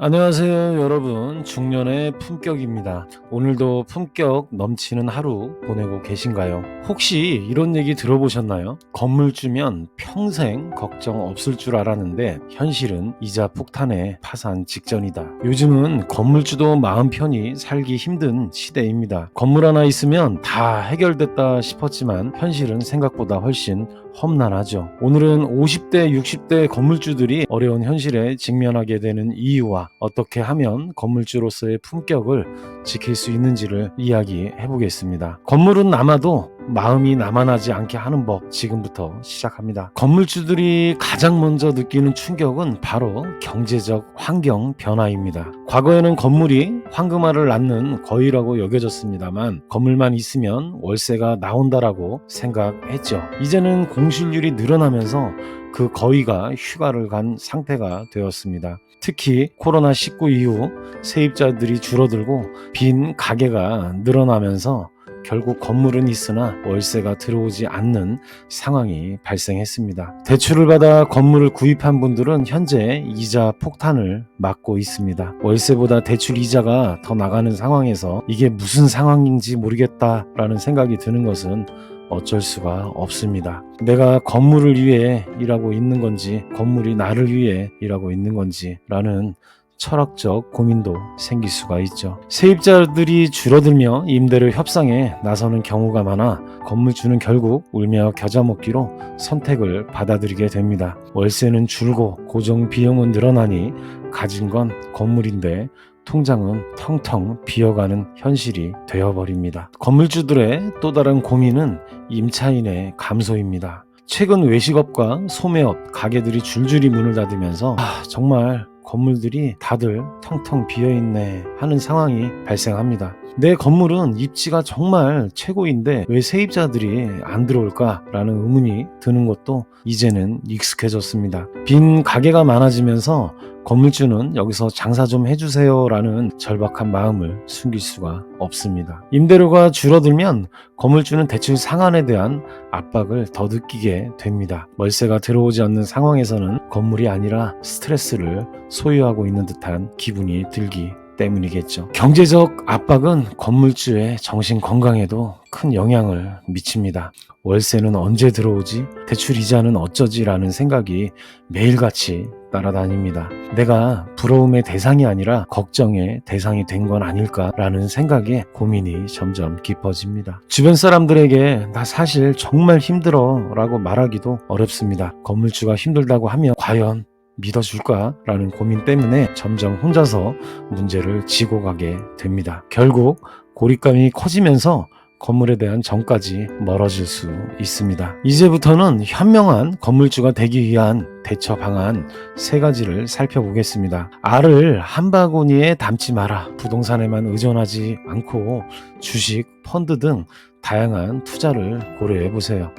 안녕하세요, 여러분. 중년의 품격입니다. 오늘도 품격 넘치는 하루 보내고 계신가요? 혹시 이런 얘기 들어보셨나요? 건물주면 평생 걱정 없을 줄 알았는데 현실은 이자 폭탄에 파산 직전이다. 요즘은 건물주도 마음 편히 살기 힘든 시대입니다. 건물 하나 있으면 다 해결됐다 싶었지만 현실은 생각보다 훨씬 험난하죠. 오늘은 50대, 60대 건물주들이 어려운 현실에 직면하게 되는 이유와 어떻게 하면 건물주로서의 품격을 지킬 수 있는지를 이야기해 보겠습니다. 건물은 남아도 마음이 남아나지 않게 하는 법, 지금부터 시작합니다. 건물주들이 가장 먼저 느끼는 충격은 바로 경제적 환경 변화입니다. 과거에는 건물이 황금알을 낳는 거위라고 여겨졌습니다만 건물만 있으면 월세가 나온다라고 생각했죠. 이제는 공실률이 늘어나면서 그 거위가 휴가를 간 상태가 되었습니다. 특히 코로나19 이후 세입자들이 줄어들고 빈 가게가 늘어나면서 결국 건물은 있으나 월세가 들어오지 않는 상황이 발생했습니다. 대출을 받아 건물을 구입한 분들은 현재 이자 폭탄을 맞고 있습니다. 월세보다 대출 이자가 더 나가는 상황에서 이게 무슨 상황인지 모르겠다라는 생각이 드는 것은 어쩔 수가 없습니다. 내가 건물을 위해 일하고 있는 건지 건물이 나를 위해 일하고 있는 건지 라는 철학적 고민도 생길 수가 있죠. 세입자들이 줄어들며 임대료 협상에 나서는 경우가 많아 건물주는 결국 울며 겨자 먹기로 선택을 받아들이게 됩니다. 월세는 줄고 고정 비용은 늘어나니 가진 건 건물인데 통장은 텅텅 비어가는 현실이 되어버립니다. 건물주들의 또 다른 고민은 임차인의 감소입니다. 최근 외식업과 소매업, 가게들이 줄줄이 문을 닫으면서 정말 건물들이 다들 텅텅 비어있네 하는 상황이 발생합니다. 내 건물은 입지가 정말 최고인데 왜 세입자들이 안 들어올까라는 의문이 드는 것도 이제는 익숙해졌습니다. 빈 가게가 많아지면서 건물주는 여기서 장사 좀 해주세요 라는 절박한 마음을 숨길 수가 없습니다. 임대료가 줄어들면 건물주는 대출 상환에 대한 압박을 더 느끼게 됩니다. 월세가 들어오지 않는 상황에서는 건물이 아니라 스트레스를 소유하고 있는 듯한 기분이 들기 때문이겠죠. 경제적 압박은 건물주의 정신 건강에도 큰 영향을 미칩니다. 월세는 언제 들어오지? 대출 이자는 어쩌지라는 생각이 매일같이 따라다닙니다. 내가 부러움의 대상이 아니라 걱정의 대상이 된 건 아닐까라는 생각에 고민이 점점 깊어집니다. 주변 사람들에게 나 사실 정말 힘들어 라고 말하기도 어렵습니다. 건물주가 힘들다고 하면 과연 믿어줄까? 라는 고민 때문에 점점 혼자서 문제를 지고 가게 됩니다. 결국 고립감이 커지면서 건물에 대한 정까지 멀어질 수 있습니다. 이제부터는 현명한 건물주가 되기 위한 대처 방안 3가지를 살펴보겠습니다. 알을 한 바구니에 담지 마라. 부동산에만 의존하지 않고 주식, 펀드 등 다양한 투자를 고려해 보세요.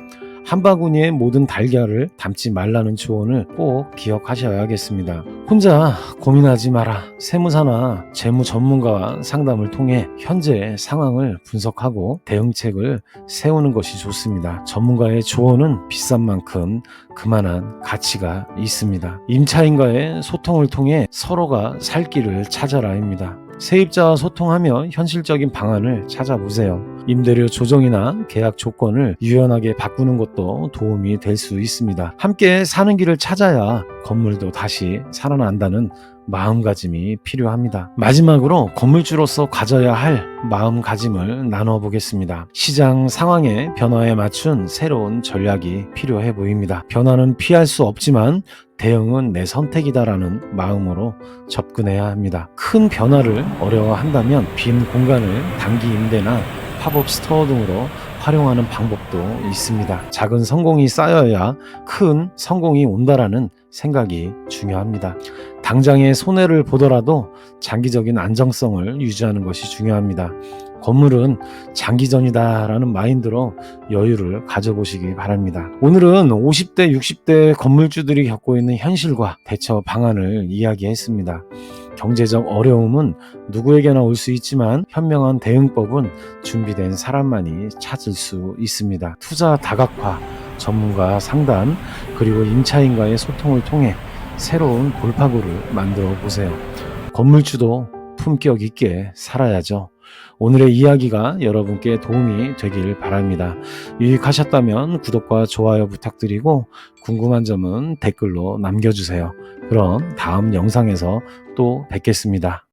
한 바구니에 모든 달걀을 담지 말라는 조언을 꼭 기억하셔야겠습니다. 혼자 고민하지 마라. 세무사나 재무 전문가와 상담을 통해 현재 상황을 분석하고 대응책을 세우는 것이 좋습니다. 전문가의 조언은 비싼 만큼 그만한 가치가 있습니다. 임차인과의 소통을 통해 서로가 살 길을 찾아라입니다. 세입자와 소통하며 현실적인 방안을 찾아보세요. 임대료 조정이나 계약 조건을 유연하게 바꾸는 것도 도움이 될 수 있습니다. 함께 사는 길을 찾아야 건물도 다시 살아난다는 마음가짐이 필요합니다. 마지막으로 건물주로서 가져야 할 마음가짐을 나눠보겠습니다. 시장 상황의 변화에 맞춘 새로운 전략이 필요해 보입니다. 변화는 피할 수 없지만 대응은 내 선택이다라는 마음으로 접근해야 합니다. 큰 변화를 어려워한다면 빈 공간을 단기 임대나 팝업 스토어 등으로 활용하는 방법도 있습니다. 작은 성공이 쌓여야 큰 성공이 온다라는 생각이 중요합니다. 당장의 손해를 보더라도 장기적인 안정성을 유지하는 것이 중요합니다. 건물은 장기전이다라는 마인드로 여유를 가져보시기 바랍니다. 오늘은 50대, 60대 건물주들이 겪고 있는 현실과 대처 방안을 이야기했습니다. 경제적 어려움은 누구에게나 올 수 있지만 현명한 대응법은 준비된 사람만이 찾을 수 있습니다. 투자 다각화, 전문가 상담, 그리고 임차인과의 소통을 통해 새로운 돌파구를 만들어 보세요. 건물주도 품격 있게 살아야죠. 오늘의 이야기가 여러분께 도움이 되길 바랍니다. 유익하셨다면 구독과 좋아요 부탁드리고 궁금한 점은 댓글로 남겨주세요. 그럼 다음 영상에서 또 뵙겠습니다.